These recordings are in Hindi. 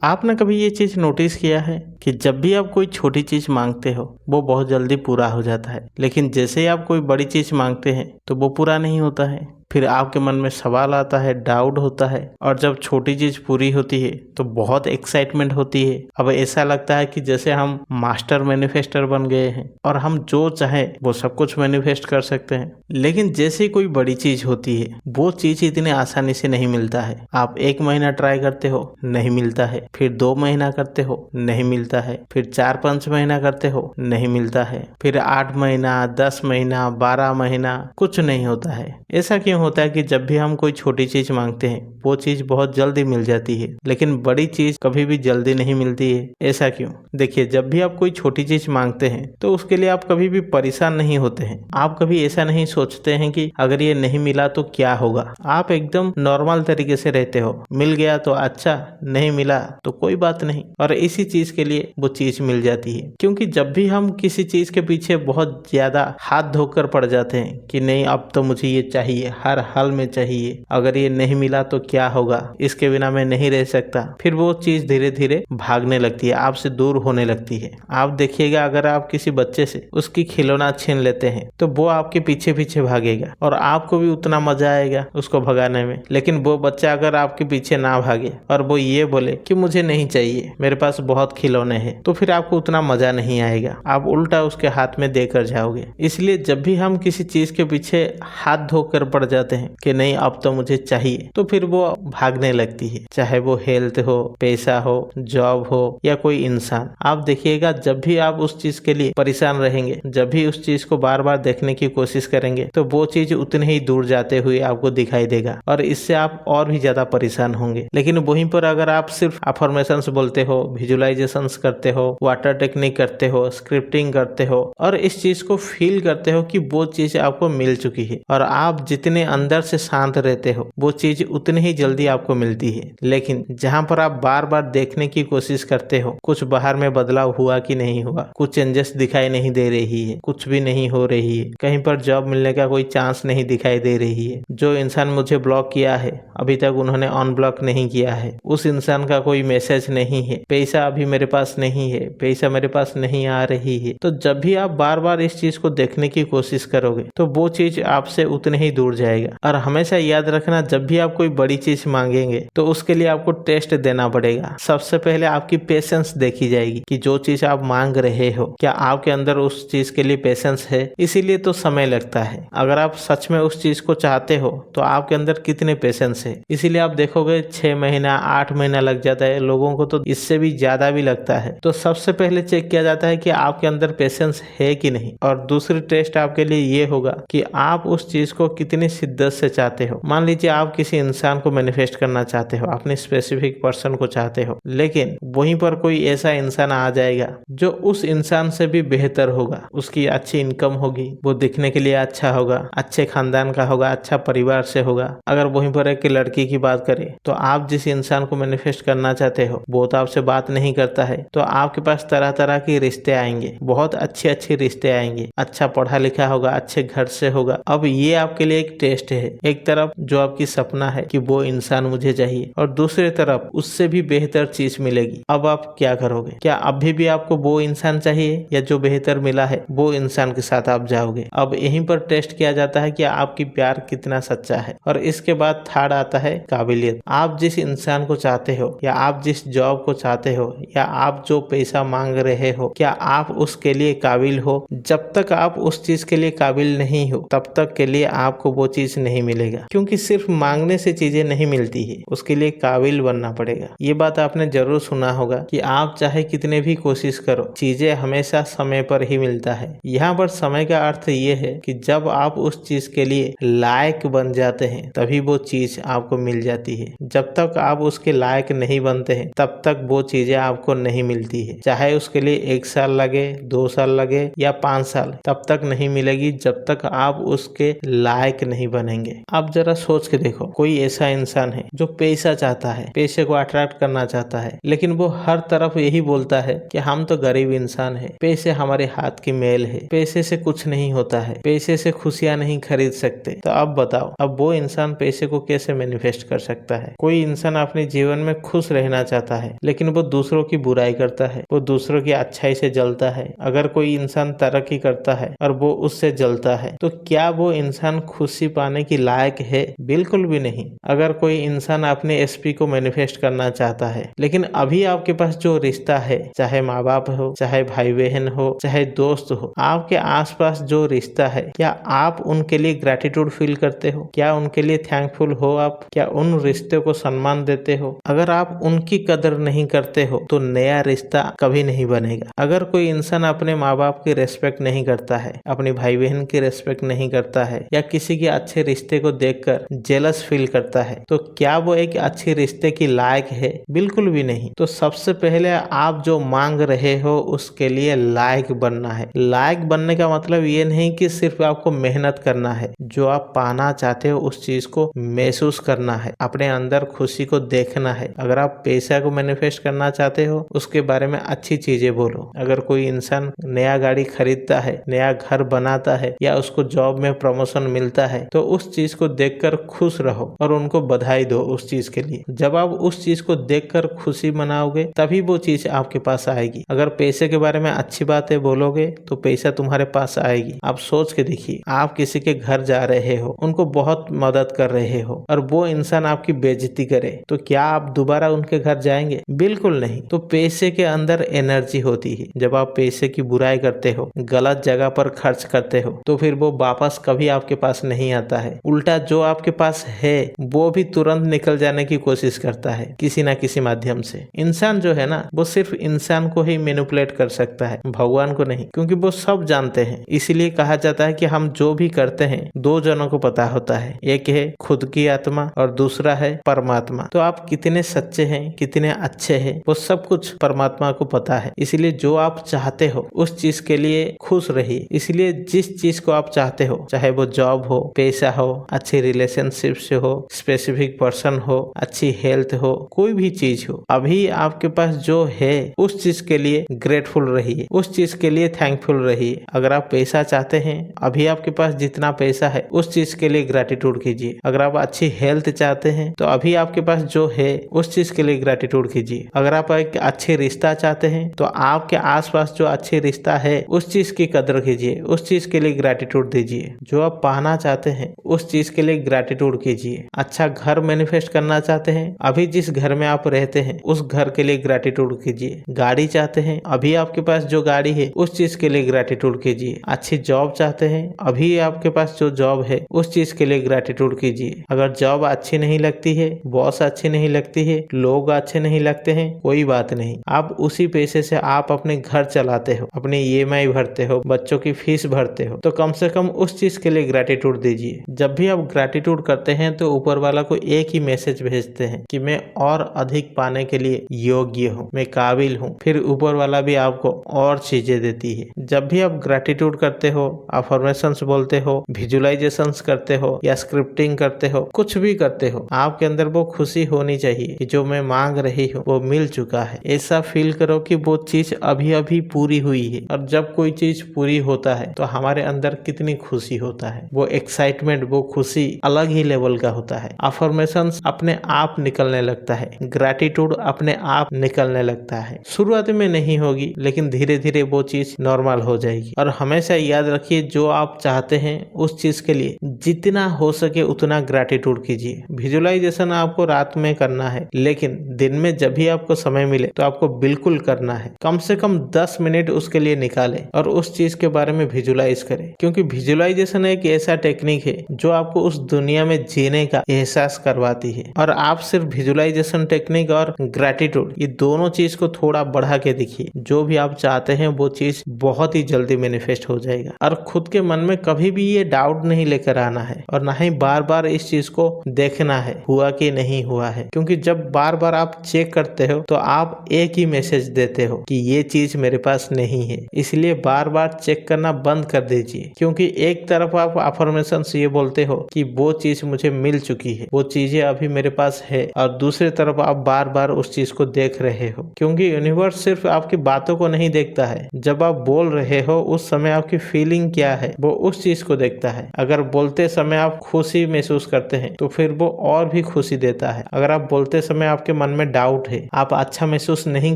आपने कभी ये चीज़ नोटिस किया है कि जब भी आप कोई छोटी चीज़ मांगते हो वो बहुत जल्दी पूरा हो जाता है, लेकिन जैसे ही आप कोई बड़ी चीज़ मांगते हैं तो वो पूरा नहीं होता है। फिर आपके मन में सवाल आता है, डाउट होता है, और जब छोटी चीज़ पूरी होती है तो बहुत एक्साइटमेंट होती है। अब ऐसा लगता है कि जैसे हम मास्टर मैनिफेस्टर बन गए हैं और हम जो चाहें वो सब कुछ मैनिफेस्ट कर सकते हैं। लेकिन जैसे ही कोई बड़ी चीज़ होती है वो चीज़ इतने आसानी से नहीं मिलता है। आप 1 महीना ट्राई करते हो, नहीं मिलता है, फिर 2 महीना करते हो, नहीं मिलता है, फिर 4-5 महीना करते हो, नहीं मिलता है, फिर 8 महीना, 10 महीना, 12 महीना, कुछ नहीं होता है। ऐसा क्यों होता है कि जब भी हम कोई छोटी चीज मांगते हैं वो चीज बहुत जल्दी मिल जाती है, लेकिन बड़ी चीज कभी भी जल्दी नहीं मिलती है? ऐसा क्यों? देखिए, जब भी आप कोई छोटी चीज मांगते हैं तो उसके लिए आप कभी भी परेशान नहीं होते हैं। आप कभी ऐसा नहीं सोचते हैं कि अगर ये नहीं मिला तो क्या होगा। आप एकदम नॉर्मल तरीके से रहते हो। मिल गया तो अच्छा, नहीं मिला तो कोई बात नहीं, और इसी चीज के लिए वो चीज मिल जाती है। क्योंकि जब भी हम किसी चीज के पीछे बहुत ज्यादा हाथ धोकर पड़ जाते हैं कि नहीं अब तो मुझे ये चाहिए, हर हाल में चाहिए, अगर ये नहीं मिला तो क्या होगा, इसके बिना मैं नहीं रह सकता, फिर वो चीज धीरे धीरे भागने लगती है, आपसे दूर होने लगती है। आप देखिएगा, अगर आप किसी बच्चे से उसकी खिलौना छीन लेते हैं तो वो आपके पीछे पीछे भागेगा और आपको भी उतना मजा आएगा उसको भगाने में। लेकिन वो बच्चा अगर आपके पीछे ना भागे और वो ये बोले कि मुझे नहीं चाहिए, मेरे पास बहुत खिलौने हैं, तो फिर आपको उतना मजा नहीं आएगा, आप उल्टा उसके हाथ में देकर जाओगे। इसलिए जब भी हम किसी चीज के पीछे हाथ धोकर पड़ जाते हैं कि नहीं अब तो मुझे चाहिए, तो फिर वो भागने लगती है, चाहे वो हेल्थ हो, पैसा हो, जॉब हो या कोई इंसान। आप देखिएगा, जब भी आप उस चीज के लिए परेशान रहेंगे, जब भी उस चीज को बार बार देखने की कोशिश करेंगे, तो वो चीज उतने ही दूर जाते हुए आपको दिखाई देगा और इससे आप और भी ज्यादा परेशान होंगे। लेकिन वहीं पर अगर आप सिर्फ अफर्मेशंस बोलते हो, विजुअलाइजेशंस करते हो, वाटर टेक्निक करते हो, स्क्रिप्टिंग करते हो और इस चीज को फील करते हो कि वो चीज आपको मिल चुकी है, और आप जितने अंदर से शांत रहते हो वो चीज उतनी ही जल्दी आपको मिलती है। लेकिन जहां पर आप बार बार देखने की कोशिश करते हो कुछ बाहर में बदलाव हुआ कि नहीं हुआ, कुछ चेंजेस दिखाई नहीं दे रही है, कुछ भी नहीं हो रही है, कहीं पर जॉब मिलने का कोई चांस नहीं दिखाई दे रही है, जो इंसान मुझे ब्लॉक किया है अभी तक उन्होंने अनब्लॉक नहीं किया है, उस इंसान का कोई मैसेज नहीं है, पैसा अभी मेरे पास नहीं है, पैसा मेरे पास नहीं आ रही है, तो जब भी आप बार बार इस चीज को देखने की कोशिश करोगे तो वो चीज आपसे उतने ही दूर जाएगा। और हमेशा याद रखना, जब भी आप कोई बड़ी चीज मांगेंगे तो उसके लिए आपको टेस्ट देना पड़ेगा। सबसे पहले आपकी पेशेंस देखी जाएगी कि जो चीज आप मांग रहे हो क्या आपके अंदर उस चीज के लिए पेशेंस है। इसीलिए तो समय लगता है। अगर आप सच में उस चीज को चाहते हो तो आपके अंदर कितने पेशेंस है। इसीलिए आप देखोगे 6 महीना 8 महीना लग जाता है, लोगों को तो इससे भी ज्यादा भी लगता है। तो सबसे पहले चेक किया जाता है कि आपके अंदर पेशेंस है कि नहीं। और दूसरी टेस्ट आपके लिए ये होगा कि आप उस चीज को कितनी शिद्दत से चाहते हो। मान लीजिए आप किसी इंसान को मैनिफेस्ट करना चाहते हो, अपने स्पेसिफिक पर्सन को चाहते हो, लेकिन वहीं पर कोई ऐसा इंसान आ जाएगा जो उस इंसान से भी बेहतर होगा, उसकी अच्छी इनकम होगी, वो दिखने के लिए अच्छा होगा, अच्छे खानदान का होगा, अच्छा परिवार से होगा। अगर वहीं पर एक लड़की की बात करें तो आप जिस इंसान को मैनिफेस्ट करना चाहते हो वो तो आपसे बात नहीं करता है, तो आपके पास तरह तरह के रिश्ते आएंगे, बहुत अच्छे अच्छे रिश्ते आएंगे, अच्छा पढ़ा लिखा होगा, अच्छे घर से होगा। अब ये आपके लिए एक टेस्ट है। एक तरफ जो आपकी सपना है कि वो इंसान मुझे चाहिए, और दूसरी तरफ उससे भी बेहतर चीज मिलेगी। अब आप क्या करोगे? क्या अभी भी आपको वो इंसान चाहिए, या जो बेहतर मिला है वो इंसान के साथ आप जाओगे? अब यहीं पर टेस्ट किया जाता है कि आपकी प्यार कितना सच्चा है। और इसके बाद थर्ड आता है काबिलियत। आप जिस इंसान को चाहते हो, या आप जिस जॉब को चाहते हो, या आप जो पैसा मांग रहे हो, क्या आप उसके लिए काबिल हो? जब तक आप उस चीज के लिए काबिल नहीं हो तब तक के लिए आपको वो चीज नहीं मिलेगा। क्योंकि सिर्फ मांगने से चीजें नहीं मिलती है, उसके लिए काबिल बनना पड़ेगा। ये बात आपने जरूर सुना होगा कि आप चाहे कितने भी कोशिश करो, चीजें हमेशा समय पर ही मिलता है। यहाँ पर समय का अर्थ ये है कि जब आप उस चीज के लिए लायक बन जाते हैं तभी वो चीज आपको मिल जाती है। जब तक आप उसके लायक नहीं बनते हैं तब तक वो चीजें आपको नहीं मिलती है। चाहे उसके लिए 1 साल लगे, 2 साल लगे या 5 साल, तब तक नहीं मिलेगी जब तक आप उसके लायक नहीं नहीं बनेंगे। आप जरा सोच के देखो, कोई ऐसा इंसान है जो पैसा चाहता है, पैसे को अट्रैक्ट करना चाहता है, लेकिन वो हर तरफ यही बोलता है कि हम तो गरीब इंसान है, पैसे हमारे हाथ की मैल है, पैसे से कुछ नहीं होता है, पैसे से खुशियां नहीं खरीद सकते। तो अब बताओ, अब वो इंसान पैसे को कैसे मैनिफेस्ट कर सकता है? कोई इंसान अपने जीवन में खुश रहना चाहता है, लेकिन वो दूसरों की बुराई करता है, वो दूसरों की अच्छाई से जलता है। अगर कोई इंसान तरक्की करता है और वो उससे जलता है, तो क्या वो इंसान खुशी पाने की लायक है? बिल्कुल भी नहीं। अगर कोई इंसान अपने एसपी को मैनिफेस्ट करना चाहता है, लेकिन अभी आपके पास जो रिश्ता है, चाहे माँ बाप हो, चाहे भाई बहन हो, चाहे दोस्त हो, आपके आसपास जो रिश्ता है, क्या आप उनके लिए ग्रेटिट्यूड फील करते हो? क्या उनके लिए थैंकफुल हो आप? क्या उन रिश्ते को सम्मान देते हो? अगर आप उनकी कदर नहीं करते हो तो नया रिश्ता कभी नहीं बनेगा। अगर कोई इंसान अपने माँ बाप की रेस्पेक्ट नहीं करता है, अपने भाई बहन की रेस्पेक्ट नहीं करता है, या किसी के अच्छे रिश्ते को देखकर जेलस फील करता है, तो क्या वो एक अच्छे रिश्ते की लायक है? बिल्कुल भी नहीं। तो सबसे पहले आप जो मांग रहे हो उसके लिए लायक बनना है। लायक बनने का मतलब ये नहीं कि सिर्फ आपको मेहनत करना है, जो आप पाना चाहते हो उस चीज को महसूस करना है, अपने अंदर खुशी को देखना है। अगर आप पैसा को मैनिफेस्ट करना चाहते हो, उसके बारे में अच्छी चीजें बोलो। अगर कोई इंसान नया गाड़ी खरीदता है, नया घर बनाता है, या उसको जॉब में प्रमोशन मिलता है, तो उस चीज को देखकर खुश रहो और उनको बधाई दो उस चीज के लिए। जब आप उस चीज को देखकर खुशी मनाओगे, तभी वो चीज आपके पास आएगी। अगर पैसे के बारे में अच्छी बातें बोलोगे तो पैसा तुम्हारे पास आएगी। आप सोच के देखिए, आप किसी के घर जा रहे हो, उनको बहुत मदद कर रहे हो, और वो इंसान आपकी बेइज्जती करे, तो क्या आप दोबारा उनके घर जाएंगे? बिल्कुल नहीं। तो पैसे के अंदर एनर्जी होती है। जब आप पैसे की बुराई करते हो, गलत जगह पर खर्च करते हो, तो फिर वो वापस कभी आपके पास नहीं आता है। उल्टा जो आपके पास है वो भी तुरंत निकल जाने की कोशिश करता है किसी ना किसी माध्यम से। इंसान जो है ना, वो सिर्फ इंसान को ही मैनिपुलेट कर सकता है, भगवान को नहीं, क्योंकि वो सब जानते हैं। इसीलिए कहा जाता है कि हम जो भी करते हैं दो जनों को पता होता है, एक है खुद की आत्मा और दूसरा है परमात्मा। तो आप कितने सच्चे हैं, कितने अच्छे हैं, वो सब कुछ परमात्मा को पता है। इसलिए जो आप चाहते हो उस चीज के लिए खुश रहिए। इसलिए जिस चीज को आप चाहते हो, चाहे वो जॉब हो, पैसा हो, अच्छी रिलेशनशिप से हो, स्पेसिफिक पर्सन हो, अच्छी हेल्थ हो, कोई भी चीज हो, अभी आपके पास जो है उस चीज के लिए ग्रेटफुल रहिए, उस चीज के लिए थैंकफुल रहिए। अगर आप पैसा चाहते हैं, अभी आपके पास जितना पैसा है उस चीज के लिए ग्रेटिट्यूड कीजिए। अगर आप अच्छी हेल्थ चाहते हैं तो अभी आपके पास जो है उस चीज के लिए ग्रेटिट्यूड कीजिए। अगर आप एक अच्छे रिश्ता चाहते हैं तो आपके आसपास जो अच्छे रिश्ता है उस चीज की कदर कीजिए, उस चीज के लिए ग्रेटिट्यूड दीजिए। जो आप पाना चाहते हैं उस चीज के लिए ग्रेटिट्यूड कीजिए। अच्छा घर मैनिफेस्ट करना चाहते हैं, अभी जिस घर में आप रहते हैं उस घर के लिए ग्रेटिट्यूड कीजिए। गाड़ी चाहते हैं, अभी आपके पास जो गाड़ी है उस चीज के लिए ग्रेटिट्यूड कीजिए। अच्छी जॉब चाहते हैं, अभी आपके पास जो जॉब है उस चीज के लिए ग्रेटिट्यूड कीजिए। अगर जॉब अच्छी नहीं लगती है, बॉस अच्छी नहीं लगती है, लोग अच्छे नहीं लगते हैं, कोई बात नहीं। आप उसी पैसे से आप अपने घर चलाते हो, अपने EMI भरते हो, बच्चों की फीस भरते हो, तो कम से कम उस चीज के लिए ग्रेटिट्यूड दीजिए। जब भी आप ग्रेटिट्यूड करते हैं तो ऊपर वाला को एक ही मैसेज भेजते हैं कि मैं और अधिक पाने के लिए योग्य हूँ, मैं काबिल हूँ। फिर ऊपर वाला भी आपको और चीजें देती है। जब भी आप ग्रेटिट्यूड करते हो, अफर्मेशंस बोलते हो, विजुअलाइजेशंस करते हो, या स्क्रिप्टिंग करते हो, कुछ भी करते हो, आपके अंदर वो खुशी होनी चाहिए कि जो मैं मांग रही हूँ वो मिल चुका है। ऐसा फील करो कि वो चीज अभी अभी पूरी हुई है। और जब कोई चीज पूरी होता है तो हमारे अंदर कितनी खुशी होता है, वो एक्साइटमेंट, वो खुशी अलग ही लेवल का होता है। अफर्मेशंस अपने आप निकलने लगता है, ग्रेटिट्यूड अपने आप निकलने लगता है। शुरुआत में नहीं होगी, लेकिन धीरे धीरे वो चीज नॉर्मल हो जाएगी। और हमेशा याद रखिए, जो आप चाहते हैं उस चीज के लिए जितना हो सके उतना ग्रेटिट्यूड कीजिए। विजुअलाइजेशन आपको रात में करना है, लेकिन दिन में जब भी आपको समय मिले तो आपको बिल्कुल करना है। कम से कम 10 मिनट उसके लिए निकालें और उस चीज के बारे में विजुअलाइज करें, क्योंकि विजुअलाइजेशन एक ऐसा टेक्निक है जो आपको उस दुनिया में जीने का एहसास करवाती है। और आप सिर्फ विजुअलाइजेशन टेक्निक और ग्रेटिट्यूड, ये दोनों चीज को थोड़ा बढ़ा के देखिए। जो भी आप चाहते हैं वो चीज बहुत ही जल्दी मैनिफेस्ट हो जाएगा। और खुद के मन में कभी भी ये डाउट नहीं लेकर आना है, और ना ही बार बार इस चीज को देखना है हुआ कि नहीं हुआ है। क्योंकि जब बार बार आप चेक करते हो तो आप एक ही मैसेज देते हो कि ये चीज मेरे पास नहीं है। इसलिए बार बार चेक करना बंद कर दीजिए, क्योंकि एक तरफ आप अफर्मेशंस ये बोलते हो कि वो चीज मुझे मिल चुकी है, वो चीजें अभी मेरे पास है, और दूसरी तरफ आप बार बार उस चीज को देख रहे हो, क्योंकि यूनिवर्स सिर्फ आपकी बातों को नहीं देखता है। जब आप बोल रहे हो उस समय आपकी फीलिंग क्या है वो उस चीज को देखता है। अगर बोलते समय आप खुशी महसूस करते हैं तो फिर वो और भी खुशी देता है। अगर आप बोलते समय आपके मन में डाउट है, आप अच्छा महसूस नहीं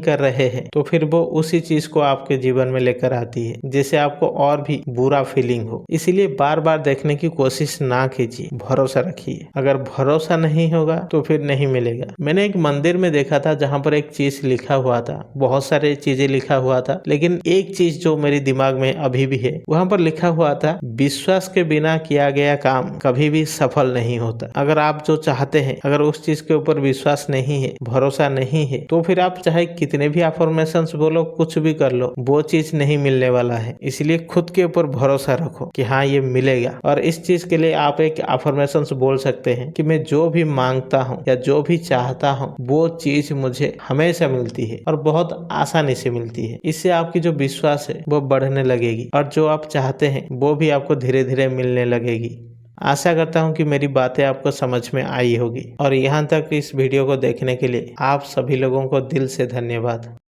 कर रहे हैं, तो फिर वो उसी चीज को आपके जीवन में लेकर आती है जिससे आपको और भी बुरा फीलिंग हो। इसीलिए बार बार देखने की कोशिश ना कीजिए, भरोसा रखिए। अगर भरोसा नहीं होगा तो फिर नहीं मिलेगा। मैंने एक मंदिर में देखा था जहाँ पर एक चीज लिखा हुआ था, बहुत सारे चीजें लिखा हुआ था, लेकिन एक चीज जो मेरे दिमाग में अभी भी है, वहाँ पर लिखा हुआ था, विश्वास के बिना किया गया काम कभी भी सफल नहीं होता। अगर आप जो चाहते हैं, अगर उस चीज के ऊपर विश्वास नहीं है, भरोसा नहीं है, तो फिर आप चाहे कितने भी अफर्मेशंस बोलो, कुछ भी कर लो, वो चीज नहीं मिलने वाला है। इसलिए खुद के ऊपर भरोसा रखो कि हाँ ये मिलेगा। और इस चीज के लिए आप एक अफर्मेशंस बोल सकते हैं कि मैं जो भी मांगता हूँ या जो भी चाहता हूँ वो चीज मुझे हमेशा मिलती है और बहुत आसानी से मिलती है। इससे आपकी जो विश्वास है वो बढ़ने लगेगी और जो आप चाहते हैं वो भी आपको धीरे धीरे मिलने लगेगी। आशा करता हूँ कि मेरी बातें आपको समझ में आई होगी, और यहाँ तक इस वीडियो को देखने के लिए आप सभी लोगों को दिल से धन्यवाद।